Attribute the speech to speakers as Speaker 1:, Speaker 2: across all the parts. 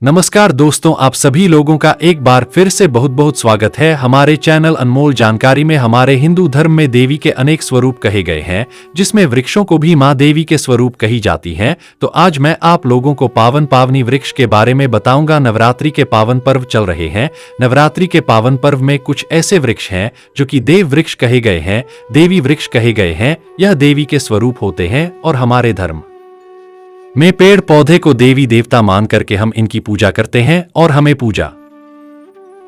Speaker 1: नमस्कार दोस्तों, आप सभी लोगों का एक बार फिर से बहुत बहुत स्वागत है हमारे चैनल अनमोल जानकारी में। हमारे हिंदू धर्म में देवी के अनेक स्वरूप कहे गए हैं, जिसमें वृक्षों को भी मां देवी के स्वरूप कही जाती हैं। तो आज मैं आप लोगों को पावन पावनी वृक्ष के बारे में बताऊंगा। नवरात्रि के पावन पर्व चल रहे हैं। नवरात्रि के पावन पर्व में कुछ ऐसे वृक्ष हैं जो कि देव वृक्ष कहे गए हैं, देवी वृक्ष कहे गए हैं। यह देवी के स्वरूप होते हैं और हमारे धर्म में पेड़ पौधे को देवी देवता मान करके हम इनकी पूजा करते हैं और हमें पूजा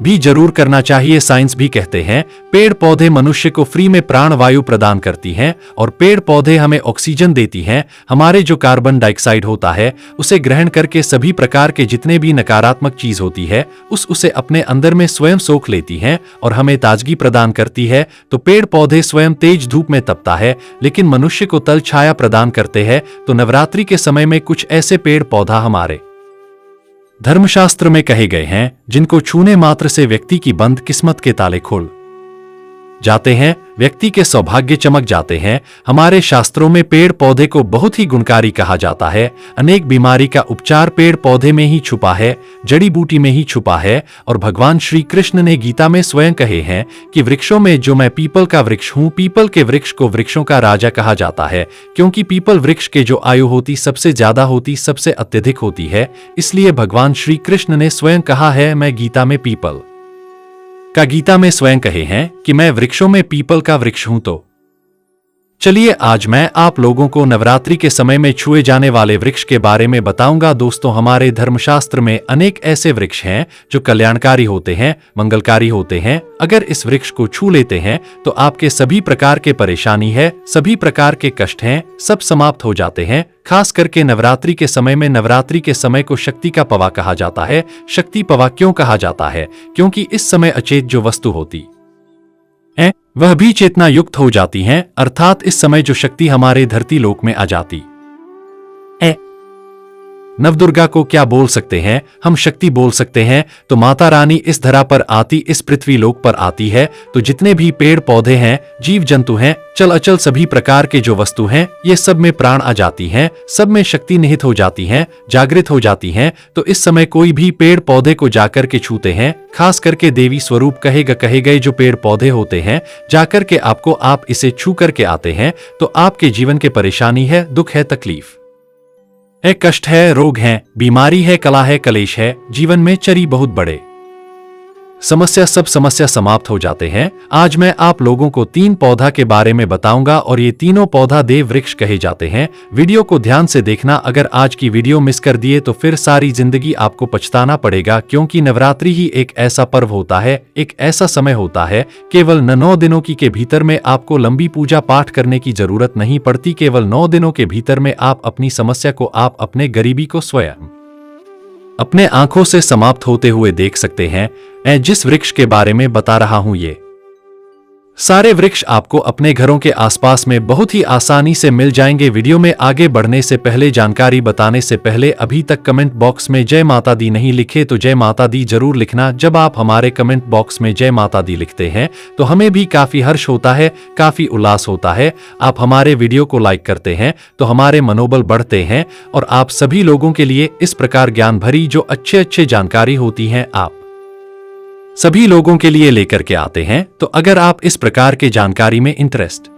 Speaker 1: भी जरूर करना चाहिए। साइंस भी कहते हैं पेड़ पौधे मनुष्य को फ्री में प्राण वायु प्रदान करती हैं और पेड़ पौधे हमें ऑक्सीजन देती हैं। हमारे जो कार्बन डाइऑक्साइड होता है उसे ग्रहण करके सभी प्रकार के जितने भी नकारात्मक चीज होती है उसे अपने अंदर में स्वयं सोख लेती हैं और हमें ताजगी प्रदान करती है। तो पेड़ पौधे स्वयं तेज धूप में तपता है लेकिन मनुष्य को तल छाया प्रदान करते हैं। तो नवरात्रि के समय में कुछ ऐसे पेड़ पौधा हमारे धर्मशास्त्र में कहे गए हैं जिनको छूने मात्र से व्यक्ति की बंद किस्मत के ताले खुल जाते हैं, व्यक्ति के सौभाग्य चमक जाते हैं। हमारे शास्त्रों में पेड़ पौधे को बहुत ही गुणकारी कहा जाता है। अनेक बीमारी का उपचार पेड़ पौधे में ही छुपा है, जड़ी बूटी में ही छुपा है। और भगवान श्री कृष्ण ने गीता में स्वयं कहे हैं कि वृक्षों में जो मैं पीपल का वृक्ष हूँ, पीपल के वृक्ष को वृक्षों का राजा कहा जाता है, क्योंकि पीपल वृक्ष के जो आयु होती सबसे ज्यादा होती, सबसे अत्यधिक होती है। इसलिए भगवान श्री कृष्ण ने स्वयं कहा है, मैं गीता में पीपल का गीता में स्वयं कहे हैं कि मैं वृक्षों में पीपल का वृक्ष हूं। तो चलिए आज मैं आप लोगों को नवरात्रि के समय में छुए जाने वाले वृक्ष के बारे में बताऊंगा। दोस्तों, हमारे धर्मशास्त्र में अनेक ऐसे वृक्ष हैं जो कल्याणकारी होते हैं, मंगलकारी होते हैं। अगर इस वृक्ष को छू लेते हैं तो आपके सभी प्रकार के परेशानी है, सभी प्रकार के कष्ट हैं, सब समाप्त हो जाते हैं। खास करके नवरात्रि के समय में, नवरात्रि के समय को शक्ति का पवा कहा जाता है। शक्ति पवा क्यों कहा जाता है? क्योंकि इस समय अचेत जो वस्तु होती है वह भी चेतना युक्त हो जाती हैं, अर्थात इस समय जो शक्ति हमारे धरती लोक में आ जाती है। नवदुर्गा को क्या बोल सकते हैं हम? शक्ति बोल सकते हैं। तो माता रानी इस धरा पर आती, इस पृथ्वी लोक पर आती है। तो जितने भी पेड़ पौधे हैं, जीव जंतु हैं, चल अचल सभी प्रकार के जो वस्तु हैं, ये सब में प्राण आ जाती हैं, सब में शक्ति निहित हो जाती हैं, जागृत हो जाती हैं। तो इस समय कोई भी पेड़ पौधे को जाकर के छूते हैं, खास करके देवी स्वरूप कहे गए जो पेड़ पौधे होते हैं, जाकर के आप इसे छू करके आते हैं तो आपके जीवन के परेशानी है, दुख है, तकलीफ है, कष्ट है, रोग है, बीमारी है, कला है, कलेश है, जीवन में चरी बहुत बड़े समस्या, सब समस्या समाप्त हो जाते हैं। आज मैं आप लोगों को 3 पौधा के बारे में बताऊंगा और ये तीनों पौधा देव वृक्ष कहे जाते हैं। वीडियो को ध्यान से देखना। अगर आज की वीडियो मिस कर दिए तो फिर सारी जिंदगी आपको पछताना पड़ेगा, क्योंकि नवरात्रि ही एक ऐसा पर्व होता है, एक ऐसा समय होता है, केवल 9 दिनों के भीतर में आपको लंबी पूजा पाठ करने की जरूरत नहीं पड़ती। केवल 9 दिनों के भीतर में आप अपनी समस्या को, आप अपने गरीबी को स्वयं अपने आंखों से समाप्त होते हुए देख सकते हैं। मैं जिस वृक्ष के बारे में बता रहा हूं, ये सारे वृक्ष आपको अपने घरों के आसपास में बहुत ही आसानी से मिल जाएंगे। वीडियो में आगे बढ़ने से पहले, जानकारी बताने से पहले, अभी तक कमेंट बॉक्स में जय माता दी नहीं लिखे तो जय माता दी जरूर लिखना। जब आप हमारे कमेंट बॉक्स में जय माता दी लिखते हैं तो हमें भी काफी हर्ष होता है, काफी उल्लास होता है। आप हमारे वीडियो को लाइक करते हैं तो हमारे मनोबल बढ़ते हैं और आप सभी लोगों के लिए इस प्रकार ज्ञान भरी जो अच्छे जानकारी होती है, आप सभी लोगों के लिए लेकर के आते हैं। तो अगर आप इस प्रकार के जानकारी में इंटरेस्ट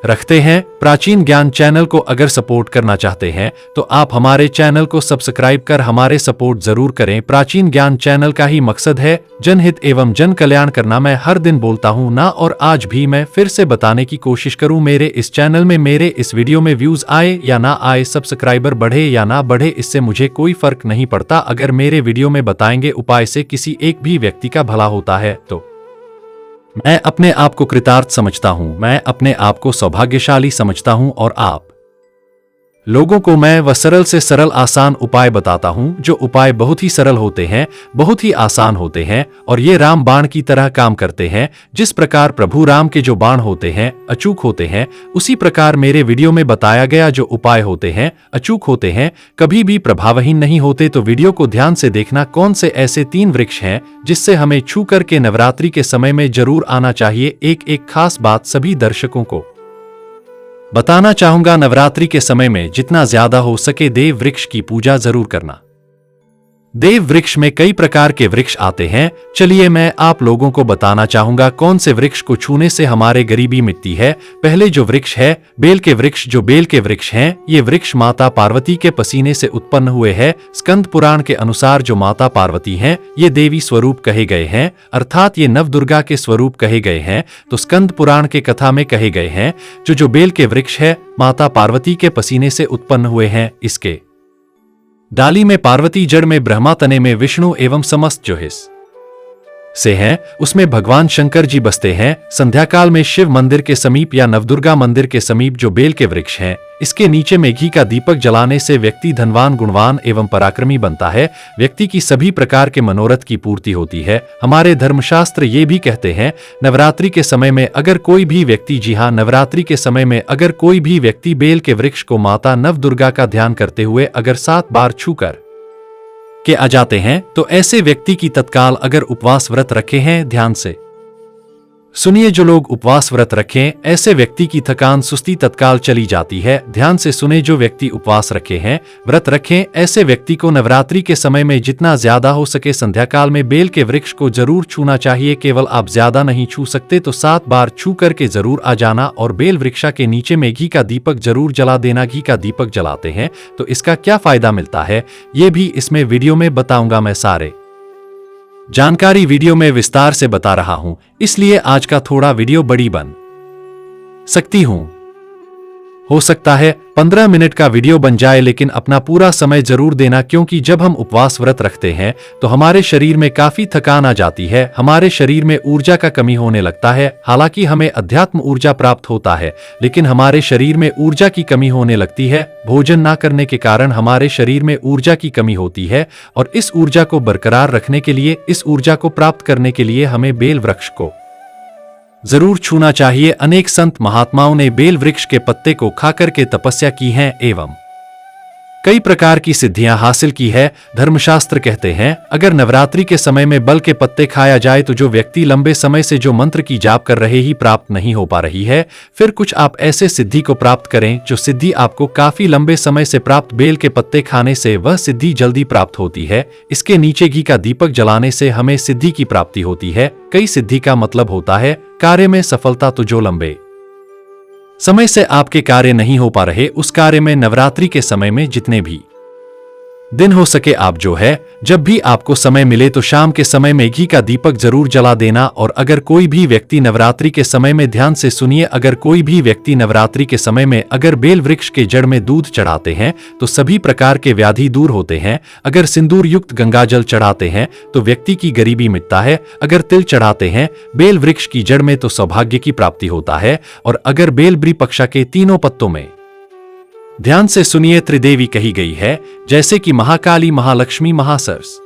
Speaker 1: रखते हैं, प्राचीन ज्ञान चैनल को अगर सपोर्ट करना चाहते हैं तो आप हमारे चैनल को सब्सक्राइब कर हमारे सपोर्ट जरूर करें। प्राचीन ज्ञान चैनल का ही मकसद है जनहित एवं जन कल्याण करना। मैं हर दिन बोलता हूं ना, और आज भी मैं फिर से बताने की कोशिश करूं। मेरे इस चैनल में, मेरे इस वीडियो में व्यूज आए या ना आए, सब्सक्राइबर बढ़े या ना बढ़े, इससे मुझे कोई फर्क नहीं पड़ता। अगर मेरे वीडियो में बताएंगे उपाय से किसी एक भी व्यक्ति का भला होता है तो मैं अपने आप को कृतार्थ समझता हूं, मैं अपने आप को सौभाग्यशाली समझता हूं। और आप लोगों को मैं वह सरल से सरल आसान उपाय बताता हूं, जो उपाय बहुत ही सरल होते हैं, बहुत ही आसान होते हैं और ये राम बाण की तरह काम करते हैं। जिस प्रकार प्रभु राम के जो बाण होते हैं अचूक होते हैं, उसी प्रकार मेरे वीडियो में बताया गया जो उपाय होते हैं अचूक होते हैं, कभी भी प्रभावहीन नहीं होते। तो वीडियो को ध्यान से देखना। कौन से ऐसे 3 वृक्ष हैं जिससे हमें छू करके नवरात्रि के समय में जरूर आना चाहिए। एक खास बात सभी दर्शकों को बताना चाहूंगा, नवरात्रि के समय में जितना ज्यादा हो सके देव वृक्ष की पूजा जरूर करना। देव वृक्ष में कई प्रकार के वृक्ष आते हैं। चलिए मैं आप लोगों को बताना चाहूंगा कौन से वृक्ष को छूने से हमारे गरीबी मिटती है। पहले जो वृक्ष है बेल के वृक्ष। जो बेल के वृक्ष हैं ये वृक्ष माता पार्वती के पसीने से उत्पन्न हुए हैं। स्कंद पुराण के अनुसार जो माता पार्वती हैं ये देवी स्वरूप कहे गए हैं, अर्थात ये नवदुर्गा के स्वरूप कहे गए हैं। तो स्कंद पुराण के कथा में कहे गए हैं जो बेल के वृक्ष है माता पार्वती के पसीने से उत्पन्न हुए हैं। इसके डाली में पार्वती, जड़ में ब्रह्मा, तने में विष्णु एवं समस्त जो हिस्से से हैं उसमें भगवान शंकर जी बसते हैं। संध्याकाल में शिव मंदिर के समीप या नवदुर्गा मंदिर के समीप जो बेल के वृक्ष हैं इसके नीचे में घी का दीपक जलाने से व्यक्ति धनवान, गुणवान एवं पराक्रमी बनता है। व्यक्ति की सभी प्रकार के मनोरथ की पूर्ति होती है। हमारे धर्मशास्त्र ये भी कहते हैं नवरात्रि के समय में अगर कोई भी व्यक्ति, जी हाँ, नवरात्रि के समय में अगर कोई भी व्यक्ति बेल के वृक्ष को माता नवदुर्गा का ध्यान करते हुए अगर 7 बार छूकर के आ जाते हैं तो ऐसे व्यक्ति की तत्काल अगर उपवास व्रत रखे हैं, ध्यान से सुनिए, जो लोग उपवास व्रत रखें ऐसे व्यक्ति की थकान, सुस्ती तत्काल चली जाती है। ध्यान से सुने, जो व्यक्ति उपवास रखे हैं, व्रत रखें ऐसे व्यक्ति को नवरात्रि के समय में जितना ज्यादा हो सके संध्याकाल में बेल के वृक्ष को जरूर छूना चाहिए। केवल आप ज्यादा नहीं छू सकते तो 7 बार छू करके जरूर आ जाना और बेल वृक्षा के नीचे में घी का दीपक जरूर जला देना। घी का दीपक जलाते हैं तो इसका क्या फायदा मिलता है ये भी इसमें वीडियो में बताऊंगा। मैं सारे जानकारी वीडियो में विस्तार से बता रहा हूं, इसलिए आज का थोड़ा वीडियो बड़ी बन सकती हूं। हो सकता है 15 मिनट का वीडियो बन जाए, लेकिन अपना पूरा समय जरूर देना, क्योंकि जब हम उपवास व्रत रखते हैं तो हमारे शरीर में काफी थकान आ जाती है। हमारे शरीर में ऊर्जा का कमी होने लगता है। हालांकि हमें अध्यात्म ऊर्जा प्राप्त होता है, लेकिन हमारे शरीर में ऊर्जा की कमी होने लगती है। भोजन ना करने के कारण हमारे शरीर में ऊर्जा की कमी होती है और इस ऊर्जा को बरकरार रखने के लिए, इस ऊर्जा को प्राप्त करने के लिए हमें बेल वृक्ष को जरूर छूना चाहिए। अनेक संत महात्माओं ने बेल वृक्ष के पत्ते को खाकर के तपस्या की है एवं कई प्रकार की सिद्धियां हासिल की है। धर्मशास्त्र कहते हैं अगर नवरात्रि के समय में बल के पत्ते खाया जाए तो जो व्यक्ति लंबे समय से जो मंत्र की जाप कर रहे ही प्राप्त नहीं हो पा रही है, फिर कुछ आप ऐसे सिद्धि को प्राप्त करें जो सिद्धि आपको काफी लंबे समय से प्राप्त बेल के पत्ते खाने से वह सिद्धि जल्दी प्राप्त होती है। इसके नीचे घी का दीपक जलाने से हमें सिद्धि की प्राप्ति होती है। कई सिद्धि का मतलब होता है कार्य में सफलता। तो जो लंबे समय से आपके कार्य नहीं हो पा रहे, उस कार्य में नवरात्रि के समय में जितने भी दिन हो सके आप जो है जब भी आपको समय मिले तो शाम के समय में घी का दीपक जरूर जला देना। और अगर कोई भी व्यक्ति नवरात्रि के समय में, ध्यान से सुनिए, अगर कोई भी व्यक्ति नवरात्रि के समय में अगर बेल वृक्ष के जड़ में दूध चढ़ाते हैं तो सभी प्रकार के व्याधि दूर होते हैं। अगर सिंदूर युक्त गंगाजल चढ़ाते हैं तो व्यक्ति की गरीबी मिटता है। अगर तिल चढ़ाते हैं बेल वृक्ष की जड़ में तो सौभाग्य की प्राप्ति होता है। और अगर बेल वृक्ष के तीनों पत्तों में, ध्यान से सुनिए, त्रिदेवी कही गई है, जैसे कि महाकाली, महालक्ष्मी, महासरस्वती।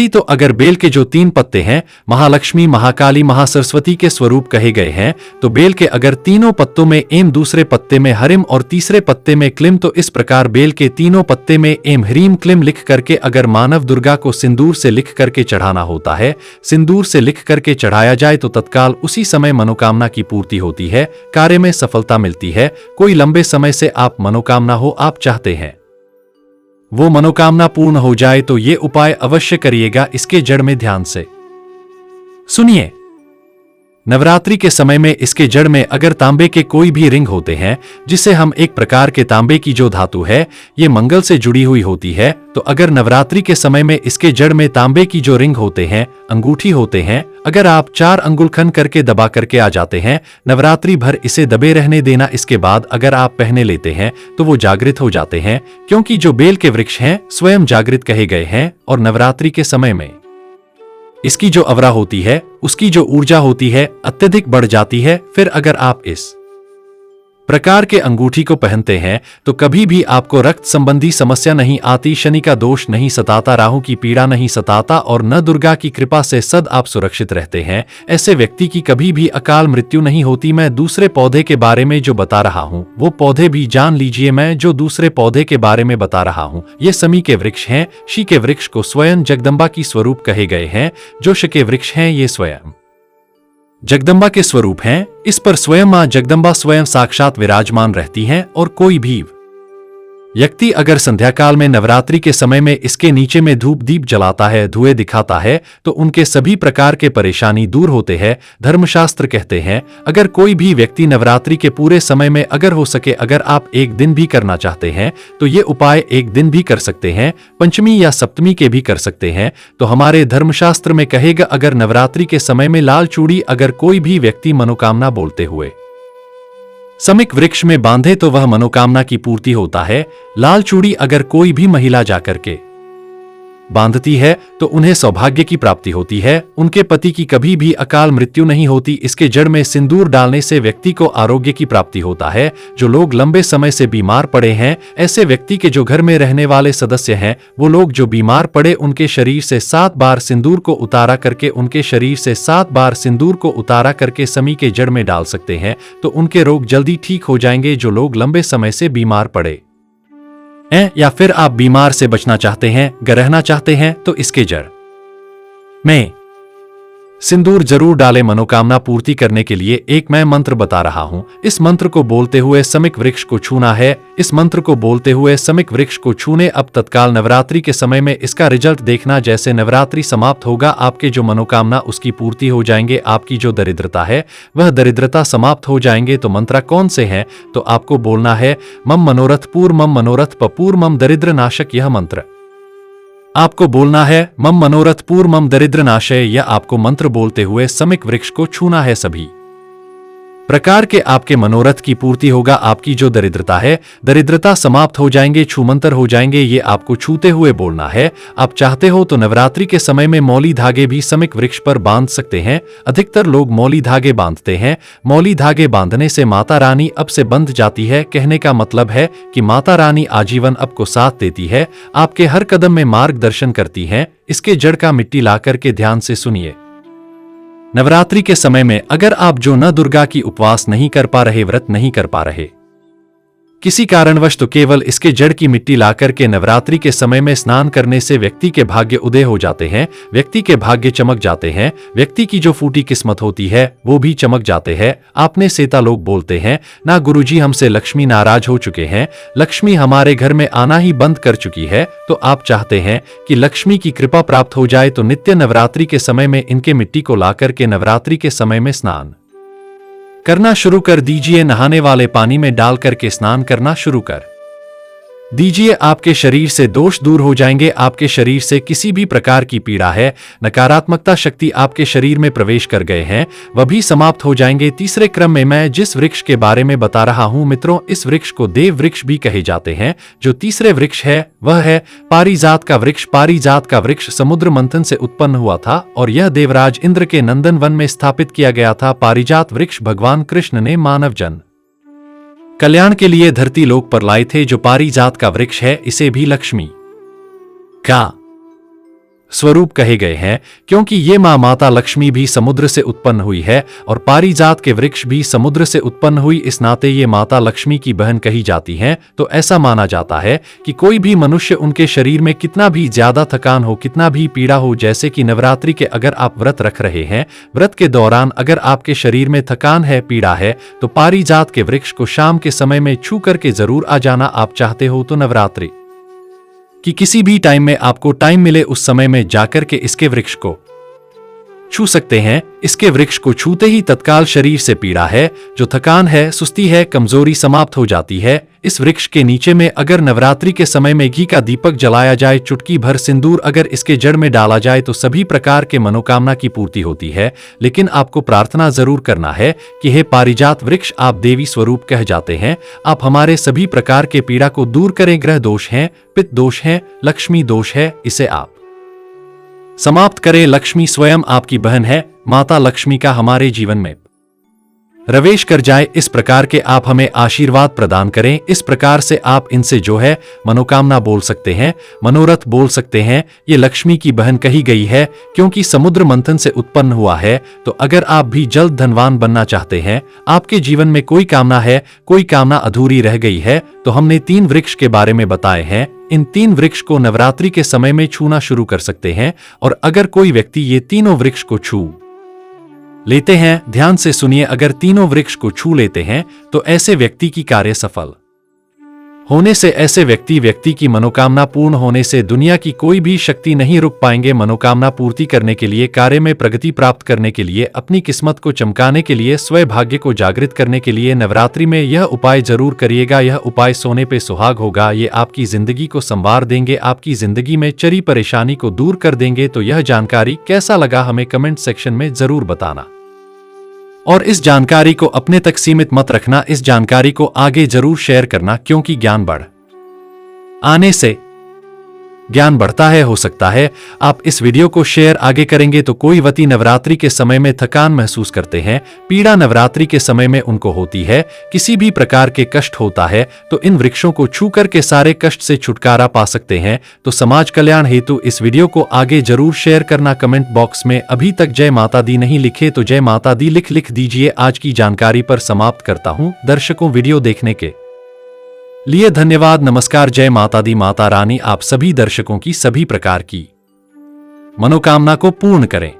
Speaker 1: तो अगर बेल के जो 3 पत्ते हैं महालक्ष्मी, महाकाली, महासरस्वती के स्वरूप कहे गए हैं, तो बेल के अगर तीनों पत्तों में एम, दूसरे पत्ते में हरिम और तीसरे पत्ते में क्लिम, तो इस प्रकार बेल के तीनों पत्ते में एम ह्रीम क्लिम लिख करके अगर मानव दुर्गा को सिंदूर से लिख करके चढ़ाना होता है, सिंदूर से लिख करके चढ़ाया जाए तो तत्काल उसी समय मनोकामना की पूर्ति होती है, कार्य में सफलता मिलती है। कोई लंबे समय से आप मनोकामना हो, आप चाहते हैं वो मनोकामना पूर्ण हो जाए तो ये उपाय अवश्य करिएगा। इसके जड़ में, ध्यान से सुनिए, नवरात्रि के समय में इसके जड़ में अगर तांबे के कोई भी रिंग होते हैं, जिसे हम एक प्रकार के तांबे की जो धातु है ये मंगल से जुड़ी हुई होती है, तो अगर नवरात्रि के समय में इसके जड़ में तांबे की जो रिंग होते हैं, अंगूठी होते हैं, अगर आप 4 अंगुल खन करके दबा करके आ जाते हैं, नवरात्रि भर इसे दबे रहने देना। इसके बाद अगर आप पहने लेते हैं तो वो जागृत हो जाते हैं, क्योंकि जो बेल के वृक्ष हैं स्वयं जागृत कहे गए हैं। और नवरात्रि के समय में इसकी जो अवरा होती है, उसकी जो ऊर्जा होती है अत्यधिक बढ़ जाती है। फिर अगर आप इस प्रकार के अंगूठी को पहनते हैं तो कभी भी आपको रक्त संबंधी समस्या नहीं आती, शनि का दोष नहीं सताता, राहु की पीड़ा नहीं सताता और न दुर्गा की कृपा से सद आप सुरक्षित रहते हैं। ऐसे व्यक्ति की कभी भी अकाल मृत्यु नहीं होती। मैं दूसरे पौधे के बारे में जो बता रहा हूँ वो पौधे भी जान लीजिए। मैं जो दूसरे पौधे के बारे में बता रहा हूँ ये समी के वृक्ष हैं। शी के वृक्ष को स्वयं जगदम्बा की स्वरूप कहे गए हैं। जो श के वृक्ष हैं ये स्वयं जगदम्बा के स्वरूप हैं। इस पर स्वयं मां जगदम्बा स्वयं साक्षात विराजमान रहती हैं और कोई भी व्यक्ति अगर संध्या काल में नवरात्रि के समय में इसके नीचे में धूप दीप जलाता है, धुएं दिखाता है, तो उनके सभी प्रकार के परेशानी दूर होते हैं। धर्मशास्त्र कहते हैं अगर कोई भी व्यक्ति नवरात्रि के पूरे समय में अगर हो सके, अगर आप एक दिन भी करना चाहते हैं तो ये उपाय एक दिन भी कर सकते हैं, पंचमी या सप्तमी के भी कर सकते हैं। तो हमारे धर्मशास्त्र में कहेगा अगर नवरात्रि के समय में लाल चूड़ी अगर कोई भी व्यक्ति मनोकामना बोलते हुए समिक वृक्ष में बांधे तो वह मनोकामना की पूर्ति होता है। लाल चूड़ी अगर कोई भी महिला जाकर के बांधती है तो उन्हें सौभाग्य की प्राप्ति होती है, उनके पति की कभी भी अकाल मृत्यु नहीं होती। इसके जड़ में सिंदूर डालने से व्यक्ति को आरोग्य की प्राप्ति होता है। जो लोग लंबे समय से बीमार पड़े हैं, ऐसे व्यक्ति के जो घर में रहने वाले सदस्य हैं, वो लोग जो बीमार पड़े उनके शरीर से 7 बार सिंदूर को उतारा करके उनके शरीर से 7 बार सिंदूर को उतारा करके समी के जड़ में डाल सकते हैं, तो उनके रोग जल्दी ठीक हो जाएंगे। जो लोग लंबे समय से बीमार पड़े या फिर आप बीमार से बचना चाहते हैं, रहना चाहते हैं, तो इसके जड़ में सिंदूर जरूर डालें। मनोकामना पूर्ति करने के लिए एक मैं मंत्र बता रहा हूं। इस मंत्र को बोलते हुए समिक वृक्ष को छूना है। इस मंत्र को बोलते हुए समिक वृक्ष को छूने अब तत्काल नवरात्रि के समय में इसका रिजल्ट देखना। जैसे नवरात्रि समाप्त होगा, आपके जो मनोकामना उसकी पूर्ति हो जाएंगे। आपकी जो दरिद्रता है वह दरिद्रता समाप्त हो जाएंगे। तो मंत्र कौन से हैं? तो आपको बोलना है मम मनोरथ पूर मम मनोरथ पपूर मम दरिद्र नाशक। यह मंत्र आपको बोलना है मम मनोरथ पूर मम दरिद्र नाशय। या आपको मंत्र बोलते हुए समिक वृक्ष को छूना है। सभी प्रकार के आपके मनोरथ की पूर्ति होगा। आपकी जो दरिद्रता है, दरिद्रता समाप्त हो जाएंगे, छूमंतर हो जाएंगे। ये आपको छूते हुए बोलना है। आप चाहते हो तो नवरात्रि के समय में मौली धागे भी समिक वृक्ष पर बांध सकते हैं। अधिकतर लोग मौली धागे बांधते हैं। मौली धागे बांधने से माता रानी अब से बंध जाती है। कहने का मतलब है कि माता रानी आजीवन अब को साथ देती है, आपके हर कदम में मार्गदर्शन करती है। इसके जड़ का मिट्टी ला करके ध्यान से सुनिए। नवरात्रि के समय में अगर आप जो न दुर्गा की उपवास नहीं कर पा रहे, व्रत नहीं कर पा रहे किसी कारणवश, तो केवल इसके जड़ की मिट्टी लाकर के नवरात्रि के समय में स्नान करने से व्यक्ति के भाग्य उदय हो जाते हैं, व्यक्ति के भाग्य चमक जाते हैं, व्यक्ति की जो फूटी किस्मत होती है वो भी चमक जाते हैं। आपने सेता लोग बोलते हैं ना गुरुजी हमसे लक्ष्मी नाराज हो चुके हैं, लक्ष्मी हमारे घर में आना ही बंद कर चुकी है। तो आप चाहते हैं कि लक्ष्मी की कृपा प्राप्त हो जाए, तो नित्य नवरात्रि के समय में इनके मिट्टी को लाकर के नवरात्रि के समय में स्नान करना शुरू कर दीजिए। नहाने वाले पानी में डाल करके स्नान करना शुरू कर दीजिए। आपके शरीर से दोष दूर हो जाएंगे। आपके शरीर से किसी भी प्रकार की पीड़ा है, नकारात्मकता शक्ति आपके शरीर में प्रवेश कर गए हैं, वह भी समाप्त हो जाएंगे। तीसरे क्रम में मैं जिस वृक्ष के बारे में बता रहा हूं मित्रों, इस वृक्ष को देव वृक्ष भी कहे जाते हैं। जो तीसरे वृक्ष है वह है पारिजात का वृक्ष। पारिजात का वृक्ष समुद्र मंथन से उत्पन्न हुआ था और यह देवराज इंद्र के नंदन वन में स्थापित किया गया था। पारिजात वृक्ष भगवान कृष्ण ने मानव जन कल्याण के लिए धरती लोक पर लाए थे। जो पारिजात का वृक्ष है इसे भी लक्ष्मी का स्वरूप कहे गए हैं, क्योंकि ये माता लक्ष्मी भी समुद्र से उत्पन्न हुई है और पारिजात के वृक्ष भी समुद्र से उत्पन्न हुई, इस नाते ये माता लक्ष्मी की बहन कही जाती हैं। तो ऐसा माना जाता है कि कोई भी मनुष्य उनके शरीर में कितना भी ज्यादा थकान हो, कितना भी पीड़ा हो, जैसे कि नवरात्रि के अगर आप व्रत रख रहे हैं, व्रत के दौरान अगर आपके शरीर में थकान है, पीड़ा है, तो पारिजात के वृक्ष को शाम के समय में छू करके जरूर आ जाना। आप चाहते हो तो नवरात्रि कि किसी भी टाइम में आपको टाइम मिले उस समय में जाकर के इसके वृक्ष को छू सकते हैं। इसके वृक्ष को छूते ही तत्काल शरीर से पीड़ा है, जो थकान है, सुस्ती है, कमजोरी समाप्त हो जाती है। इस वृक्ष के नीचे में अगर नवरात्रि के समय में घी का दीपक जलाया जाए, चुटकी भर सिंदूर अगर इसके जड़ में डाला जाए, तो सभी प्रकार के मनोकामना की पूर्ति होती है। लेकिन आपको प्रार्थना जरूर करना है कि हे पारिजात वृक्ष, आप देवी स्वरूप कह जाते हैं, आप हमारे सभी प्रकार के पीड़ा को दूर करें। ग्रह दोष है, पित्त दोष है, लक्ष्मी दोष है, इसे आप समाप्त करें। लक्ष्मी स्वयं आपकी बहन है, माता लक्ष्मी का हमारे जीवन में प्रवेश कर जाए, इस प्रकार के आप हमें आशीर्वाद प्रदान करें। इस प्रकार से आप इनसे जो है मनोकामना बोल सकते हैं, मनोरथ बोल सकते हैं। ये लक्ष्मी की बहन कही गई है क्योंकि समुद्र मंथन से उत्पन्न हुआ है। तो अगर आप भी जल्द धनवान बनना चाहते हैं, आपके जीवन में कोई कामना है, कोई कामना अधूरी रह गई है, तो हमने 3 वृक्ष के बारे में बताए हैं। इन 3 वृक्ष को नवरात्रि के समय में छूना शुरू कर सकते हैं। और अगर कोई व्यक्ति ये तीनों वृक्ष को छू लेते हैं, ध्यान से सुनिए, अगर तीनों वृक्ष को छू लेते हैं तो ऐसे व्यक्ति की कार्य सफल होने से ऐसे व्यक्ति की मनोकामना पूर्ण होने से दुनिया की कोई भी शक्ति नहीं रुक पाएंगे। मनोकामना पूर्ति करने के लिए, कार्य में प्रगति प्राप्त करने के लिए, अपनी किस्मत को चमकाने के लिए, स्वयं भाग्य को जागृत करने के लिए नवरात्रि में यह उपाय जरूर करिएगा। यह उपाय सोने पे सुहाग होगा। ये आपकी जिंदगी को संवार देंगे, आपकी जिंदगी में चरी परेशानी को दूर कर देंगे। तो यह जानकारी कैसा लगा हमें कमेंट सेक्शन में जरूर बताना, और इस जानकारी को अपने तक सीमित मत रखना। इस जानकारी को आगे जरूर शेयर करना, क्योंकि ज्ञान बढ़ आने से ज्ञान बढ़ता है। हो सकता है आप इस वीडियो को शेयर आगे करेंगे तो कोई व्यक्ति नवरात्रि के समय में थकान महसूस करते हैं, पीड़ा नवरात्रि के समय में उनको होती है, किसी भी प्रकार के कष्ट होता है, तो इन वृक्षों को छू करके सारे कष्ट से छुटकारा पा सकते हैं। तो समाज कल्याण हेतु इस वीडियो को आगे जरूर शेयर करना। कमेंट बॉक्स में अभी तक जय माता दी नहीं लिखे तो जय माता दी लिख दीजिए। आज की जानकारी पर समाप्त करता हूं। दर्शकों, वीडियो देखने के लिए धन्यवाद। नमस्कार। जय माता दी। माता रानी आप सभी दर्शकों की सभी प्रकार की मनोकामना को पूर्ण करें।